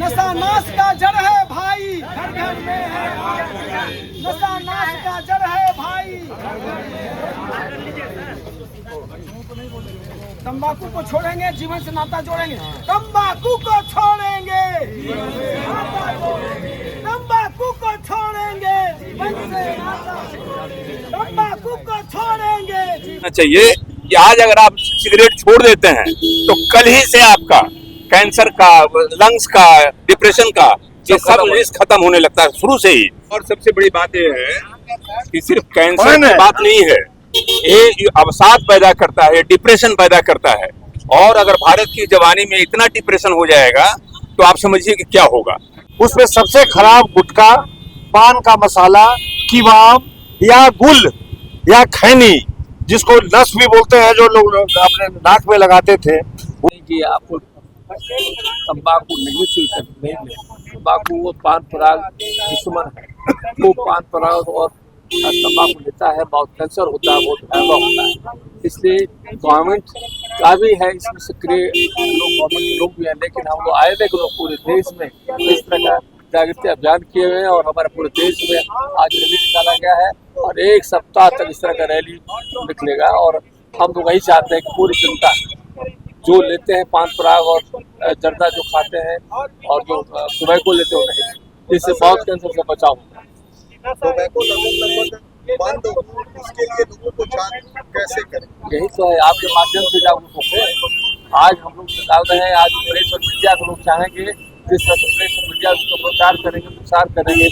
नशा नाश का जड़ है भाई, घर घर में है। नशा नाश का जड़ है भाई। तंबाकू को छोड़ेंगे, जीवन से नाता जोड़ेंगे। तंबाकू को छोड़ेंगे, तंबाकू को छोड़ेंगे, जीवन से नाता। तंबाकू को छोड़ेंगे। चाहिए कि आज अगर आप सिगरेट छोड़ देते हैं तो कल ही से आपका कैंसर का, लंग्स का, डिप्रेशन का ये सब रिस्क खत्म होने लगता है शुरू से ही। और सबसे बड़ी बात यह है कि सिर्फ कैंसर की बात नहीं है, ये अवसाद पैदा करता है, डिप्रेशन पैदा करता है। और अगर भारत की जवानी में इतना डिप्रेशन हो जाएगा तो आप समझिए कि क्या होगा। उसमें सबसे खराब गुटखा, पान का मसाला, किबाब या गुल या खैनी, जिसको नस भी बोलते हैं, जो लोग अपने नाक में लगाते थे। कि आपको तंबाकू नहीं चाहिए, तंबाकू वो पान पराग दुश्मन है। वो पान पराग और तंबाकू लेता है, बहुत कैंसर होता है, बहुत भयावह होता है। इसलिए गवर्नमेंट का भी है इसमें सक्रिय लोग, गवर्नमेंट लोग भी हैं, लेकिन हम लोग आए लोग पूरे देश में इस तरह का जागृति अभियान किए हुए हैं। और हमारे पूरे देश में आज रैली निकाला गया है और एक सप्ताह तक इस तरह का रैली निकलेगा। और हम लोग वही चाहते हैं कि पूरी जनता जो लेते हैं पान पराग और जर्दा जो खाते हैं और जो सुबह को लेते हैं, इससे बहुत कैंसर से बचाव होता है। बंद हो, इसके लिए लोगों को जागरूक कैसे करें? यही तो है, आपके माध्यम से जागरूक होते हैं। आज हम लोग निकाल रहे हैं, आज प्रेस और मीडिया को लोग चाहेंगे, जिस तरह से प्रेस और मीडिया उसको प्रचार करेंगे, प्रसार करेंगे,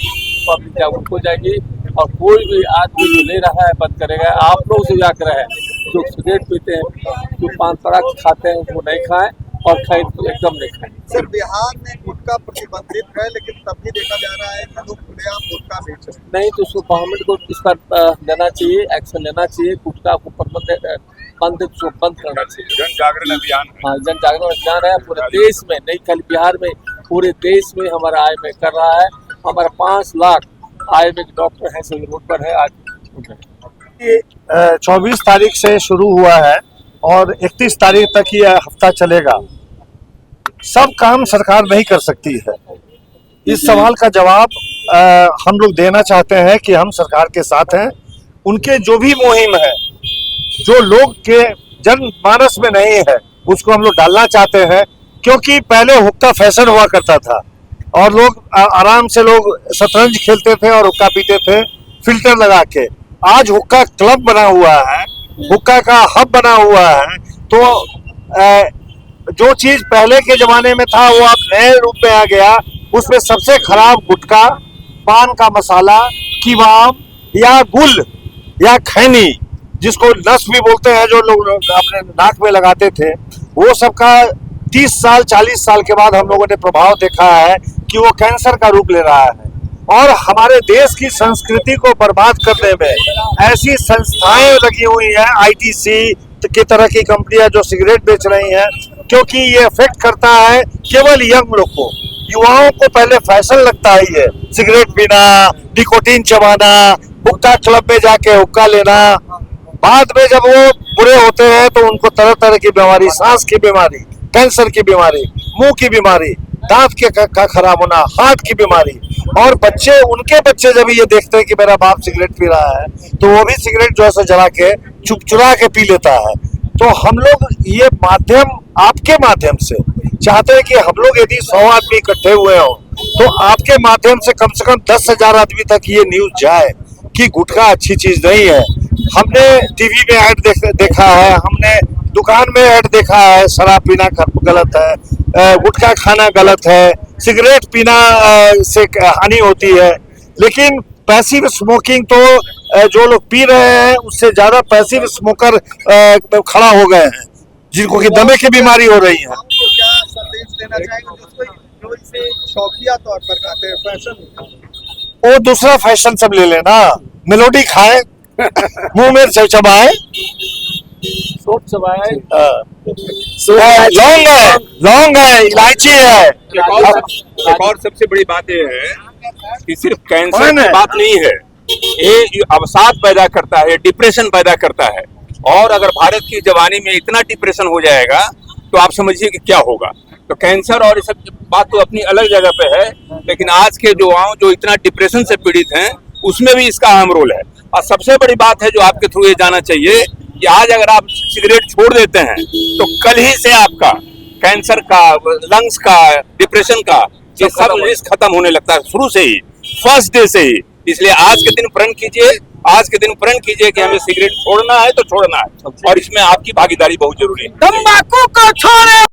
पब्लिक जागरूक हो जाएगी। और कोई भी आदमी जो ले रहा है बंद करेगा। आप लोग से जाकर है जो सिगरेट पीते हैं, जो पान पराग खाते हैं, उसको नहीं खाएं और खाए तो एकदम नहीं खाएं। सर, बिहार में गुटखा प्रतिबंधित है, लेकिन तब भी देखा जा रहा है कि लोग खुलेआम गुटखा बेच रहे हैं। नहीं तो उसको गवर्नमेंट को इस पर लेना चाहिए, एक्शन लेना चाहिए। गुटखा को बंद करना चाहिए। जन जागरण अभियान, हाँ, जन जागरण अभियान है पूरे देश में, नहीं खाली बिहार में, पूरे देश में हमारा आय में कर रहा है। हमारा 5 लाख आय में डॉक्टर है, सभी रोड पर है आज। 24 तारीख से शुरू हुआ है और 31 तारीख तक ये हफ्ता चलेगा। सब काम सरकार नहीं कर सकती है। इस सवाल का जवाब हम लोग देना चाहते हैं कि हम सरकार के साथ हैं। उनके जो भी मुहिम है, जो लोग के जनमानस में नहीं है, उसको हम लोग डालना चाहते हैं। क्योंकि पहले हुक्का फैशन हुआ करता था और लोग आराम से लोग शतरंज खेलते थे और हुक्का पीते थे फिल्टर लगा के। आज हुक्का क्लब बना हुआ है, हुक्का का हब बना हुआ है। तो जो चीज पहले के जमाने में था वो अब नए रूप में आ गया। उसमें सबसे खराब गुटखा, पान का मसाला, किबाब या गुल या खैनी, जिसको नस भी बोलते हैं, जो लोग अपने नाक में लगाते थे, वो सबका 30 साल 40 साल के बाद हम लोगों ने प्रभाव देखा है कि वो कैंसर का रूप ले रहा है। और हमारे देश की संस्कृति को बर्बाद करने में ऐसी संस्थाएं लगी हुई हैं, आईटीसी की तरह की कंपनियां जो सिगरेट बेच रही हैं, क्योंकि ये अफेक्ट करता है केवल यंग लोग को। युवाओं को पहले फैशन लगता ही है सिगरेट पीना, निकोटीन चबाना, हुक्का क्लब में जाके हुक्का लेना। बाद में जब वो बुरे होते हैं तो उनको तरह तरह की बीमारी, सांस की बीमारी, कैंसर की बीमारी, मुंह की बीमारी, दांत का खराब होना, हार्ट की बीमारी। और बच्चे, उनके बच्चे जब ये देखते हैं कि मेरा बाप सिगरेट पी रहा है तो वो भी सिगरेट जो है जला के चुरा के पी लेता है। तो हम लोग ये माध्यम, आपके माध्यम से चाहते हैं कि हम लोग यदि 100 आदमी इकट्ठे हुए हो तो आपके माध्यम से कम 10,000 आदमी तक ये न्यूज जाए कि गुटखा अच्छी चीज नहीं है। हमने टीवी में ऐड देखा है, हमने दुकान में ऐड देखा है, शराब पीना गलत है, गुटखा खाना गलत है, सिगरेट पीना से हानि होती है। लेकिन पैसिव स्मोकिंग तो जो लोग पी रहे हैं उससे ज्यादा पैसिव स्मोकर खड़ा हो गए हैं, जिनको कि दमे की बीमारी हो रही है। आपको क्या संदेश देना चाहेंगे जो इसे शौकिया तौर पर खाते हैं, फैशन? वो दूसरा फैशन सब ले लेना, मेलोडी खाए, मुंह में चबाए, सोप चबाए, लौंग है, इलायची है। एक और सबसे बड़ी बात यह है कि सिर्फ कैंसर की बात नहीं है, ये अवसाद पैदा करता है, डिप्रेशन पैदा करता है। और अगर भारत की जवानी में इतना डिप्रेशन हो जाएगा तो आप समझिए कि क्या होगा। तो कैंसर और ये सब बात तो अपनी अलग जगह पे है, लेकिन आज के युवाओं जो इतना डिप्रेशन से पीड़ित हैं उसमें भी इसका अहम रोल है। और सबसे बड़ी बात है जो आपके थ्रू ये जाना चाहिए कि आज अगर आप सिगरेट छोड़ देते हैं तो कल ही से आपका कैंसर का, लंग्स का, डिप्रेशन का ये सब रिस्क खत्म होने लगता है, शुरू से ही, फर्स्ट डे से ही। इसलिए आज के दिन प्रण कीजिए, आज के दिन प्रण कीजिए कि हमें सिगरेट छोड़ना है तो छोड़ना है, और इसमें आपकी भागीदारी बहुत जरूरी है। तंबाकू को छोड़े।